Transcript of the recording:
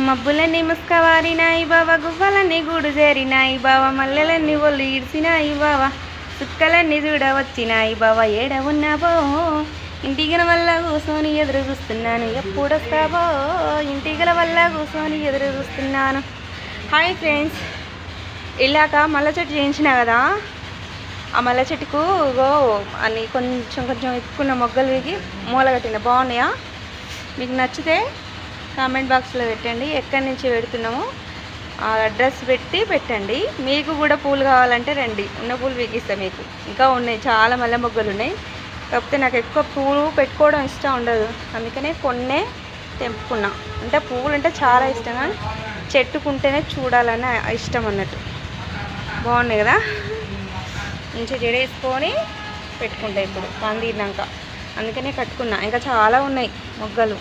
మబ్బులన్నీ ముస్కవారినాయి బావ, గువ్వలన్నీ గూడు చేరినాయి బావ, మల్లెలన్నీ ఒళ్ళు ఈడ్చినాయి బావ, సుక్కలన్నీ చూడవచ్చినాయి బావ, ఏడ ఉన్నావో ఇంటిగల వల్ల కూర్చొని ఎదురు చూస్తున్నాను, ఎప్పుడొస్తావో ఇంటిగల వల్ల కూర్చొని ఎదురు చూస్తున్నాను. హాయ్ ఫ్రెండ్స్, ఇలాక మల్ల చెట్టు చేయించిన కదా, ఆ మల్ల చెట్టుకు గో అని కొంచెం కొంచెం ఎక్కున్న మొగ్గలు వేగి మూలగట్టిన బాగున్నాయా? మీకు నచ్చితే కామెంట్ బాక్స్లో పెట్టండి, ఎక్కడి నుంచి పెడుతున్నామో ఆ అడ్రస్ పెట్టి పెట్టండి. మీకు కూడా పూలు కావాలంటే రండి, ఉన్న పూలు వీగిస్తాను మీకు. ఇంకా ఉన్నాయి, చాలా మల్లె మొగ్గలు ఉన్నాయి. కాకపోతే నాకు ఎక్కువ పూలు పెట్టుకోవడం ఇష్టం ఉండదు, అందుకనే కొన్నే తెంపుకున్నా. అంటే పువ్వులు అంటే చాలా ఇష్టం, కానీ చెట్టుకుంటేనే చూడాలని ఇష్టం అన్నట్టు. బాగున్నాయి కదా, మంచిగా జడేసుకొని పెట్టుకుంటా ఇప్పుడు పందిరినాక, అందుకనే కట్టుకున్నా. ఇంకా చాలా ఉన్నాయి మొగ్గలు.